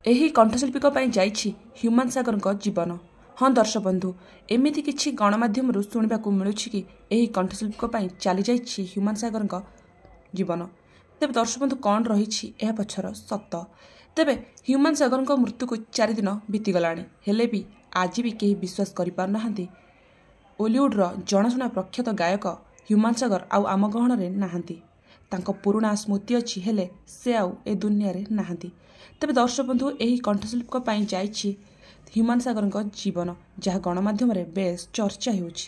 ଏହି କଣ୍ଠଶିଳ୍ପୀଙ୍କ ପାଇଁ ଯାଇଛି ହ୍ୟୁମାନ ସାଗରଙ୍କ ଜୀବନ। ହଁ ଦର୍ଶକ ବନ୍ଧୁ, ଏମିତି କିଛି ଗଣମାଧ୍ୟମରୁ ଶୁଣିବାକୁ ମିଳୁଛି କି ଏହି କଣ୍ଠଶିଳ୍ପୀଙ୍କ ପାଇଁ ଚାଲିଯାଇଛି ହ୍ୟୁମାନ ସାଗରଙ୍କ ଜୀବନ। ତେବେ ଦର୍ଶକ ବନ୍ଧୁ, କ'ଣ ରହିଛି ଏହା ପଛର ସତ? ତେବେ ହ୍ୟୁମାନ ସାଗରଙ୍କ ମୃତ୍ୟୁକୁ 4 ଦିନ ବିତିଗଲାଣି, ହେଲେ ବି ଆଜି ବି କେହି ବିଶ୍ୱାସ କରିପାରୁନାହାନ୍ତି ଓଲିଉଡ଼ର ଜଣାଶୁଣା ପ୍ରଖ୍ୟାତ ଗାୟକ ହ୍ୟୁମାନ ସାଗର ଆଉ ଆମ ଗହଣରେ ନାହାନ୍ତି। ତାଙ୍କ ପୁରୁଣା ସ୍ମୃତି ଅଛି, ହେଲେ ସେ ଆଉ ଏ ଦୁନିଆରେ ନାହାନ୍ତି। ତେବେ ଦର୍ଶକ ବନ୍ଧୁ, ଏହି କଣ୍ଠଶିଳ୍ପୀଙ୍କ ପାଇଁ ଯାଇଛି ହ୍ୟୁମାନ ସାଗରଙ୍କ ଜୀବନ, ଯାହା ଗଣମାଧ୍ୟମରେ ବେଶ୍ ଚର୍ଚ୍ଚା ହେଉଛି।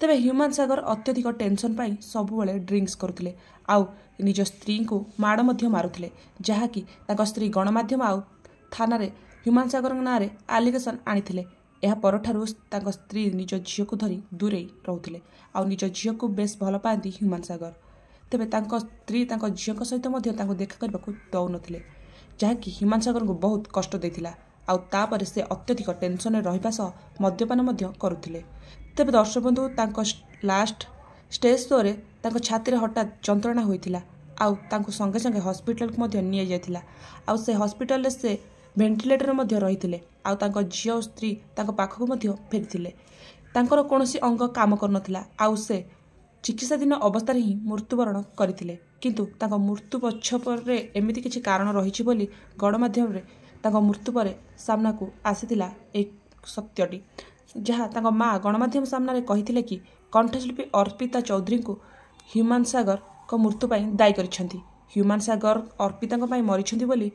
ତେବେ ହ୍ୟୁମାନ ସାଗର ଅତ୍ୟଧିକ ଟେନସନ୍ ପାଇଁ ସବୁବେଳେ ଡ୍ରିଙ୍କସ୍ କରୁଥିଲେ ଆଉ ନିଜ ସ୍ତ୍ରୀଙ୍କୁ ମାଡ଼ ମଧ୍ୟ ମାରୁଥିଲେ, ଯାହାକି ତାଙ୍କ ସ୍ତ୍ରୀ ଗଣମାଧ୍ୟମ ଆଉ ଥାନାରେ ହ୍ୟୁମାନ ସାଗରଙ୍କ ନାଁରେ ଆଲିଗେସନ୍ ଆଣିଥିଲେ। ଏହା ପରଠାରୁ ତାଙ୍କ ସ୍ତ୍ରୀ ନିଜ ଝିଅକୁ ଧରି ଦୂରେଇ ରହୁଥିଲେ ଆଉ ନିଜ ଝିଅକୁ ବେଶ୍ ଭଲ ପାଆନ୍ତି ହ୍ୟୁମାନ ସାଗର। ତେବେ ତାଙ୍କ ସ୍ତ୍ରୀ ତାଙ୍କ ଝିଅଙ୍କ ସହିତ ମଧ୍ୟ ତାଙ୍କୁ ଦେଖା କରିବାକୁ ଦେଉନଥିଲେ, ଯାହାକି ହ୍ୟୁମାନ ସାଗରଙ୍କୁ ବହୁତ କଷ୍ଟ ଦେଇଥିଲା। ଆଉ ତାପରେ ସେ ଅତ୍ୟଧିକ ଟେନସନରେ ରହିବା ସହ ମଦ୍ୟପାନ ମଧ୍ୟ କରୁଥିଲେ। ତେବେ ଦର୍ଶକ ବନ୍ଧୁ, ତାଙ୍କ ଲାଷ୍ଟ ଷ୍ଟେଜ୍ ଶୋରେ ତାଙ୍କ ଛାତିରେ ହଠାତ୍ ଯନ୍ତ୍ରଣା ହୋଇଥିଲା ଆଉ ତାଙ୍କୁ ସଙ୍ଗେ ସଙ୍ଗେ ହସ୍ପିଟାଲକୁ ମଧ୍ୟ ନିଆଯାଇଥିଲା। ଆଉ ସେ ହସ୍ପିଟାଲରେ ସେ ଭେଣ୍ଟିଲେଟରରେ ମଧ୍ୟ ରହିଥିଲେ ଆଉ ତାଙ୍କ ଝିଅ ଓ ସ୍ତ୍ରୀ ତାଙ୍କ ପାଖକୁ ମଧ୍ୟ ଫେରିଥିଲେ। ତାଙ୍କର କୌଣସି ଅଙ୍ଗ କାମ କରୁନଥିଲା ଆଉ ସେ ଚିକିତ୍ସାଧୀନ ଅବସ୍ଥାରେ ହିଁ ମୃତ୍ୟୁବରଣ କରିଥିଲେ। କିନ୍ତୁ ତାଙ୍କ ମୃତ୍ୟୁ ପଛରେ ଏମିତି କିଛି କାରଣ ରହିଛି ବୋଲି ଗଣମାଧ୍ୟମରେ ତାଙ୍କ ମୃତ୍ୟୁ ପରେ ସାମ୍ନାକୁ ଆସିଥିଲା ଏହି ସତ୍ୟଟି, ଯାହା ତାଙ୍କ ମା ଗଣମାଧ୍ୟମ ସାମ୍ନାରେ କହିଥିଲେ କି କଣ୍ଠଶିଳ୍ପୀ ଅର୍ପିତା ଚୌଧୁରୀଙ୍କୁ ହ୍ୟୁମାନ ସାଗରଙ୍କ ମୃତ୍ୟୁ ପାଇଁ ଦାୟୀ କରିଛନ୍ତି। ହ୍ୟୁମାନ ସାଗର ଅର୍ପିତାଙ୍କ ପାଇଁ ମରିଛନ୍ତି ବୋଲି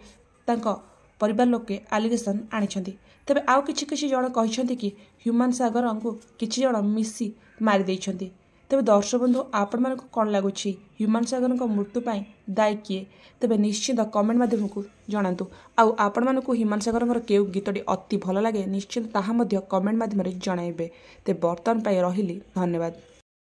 ତାଙ୍କ ପରିବାର ଲୋକେ ଆଲିଗେସନ୍ ଆଣିଛନ୍ତି। ତେବେ ଆଉ କିଛି ଜଣ କହିଛନ୍ତି କି ହ୍ୟୁମାନ ସାଗରଙ୍କୁ କିଛି ଜଣ ମିଶି ମାରିଦେଇଛନ୍ତି। ତେବେ ଦର୍ଶକ ବନ୍ଧୁ, ଆପଣମାନଙ୍କୁ କ'ଣ ଲାଗୁଛି ହ୍ୟୁମାନ ସାଗରଙ୍କ ମୃତ୍ୟୁ ପାଇଁ ଦାୟୀ କିଏ? ତେବେ ନିଶ୍ଚିନ୍ତ କମେଣ୍ଟ ମାଧ୍ୟମକୁ ଜଣାନ୍ତୁ। ଆଉ ଆପଣମାନଙ୍କୁ ହ୍ୟୁମାନ ସାଗରଙ୍କର କେଉଁ ଗୀତଟି ଅତି ଭଲ ଲାଗେ ନିଶ୍ଚିନ୍ତ ତାହା ମଧ୍ୟ କମେଣ୍ଟ ମାଧ୍ୟମରେ ଜଣାଇବେ। ତେବେ ବର୍ତ୍ତମାନ ପାଇଁ ରହିଲି, ଧନ୍ୟବାଦ।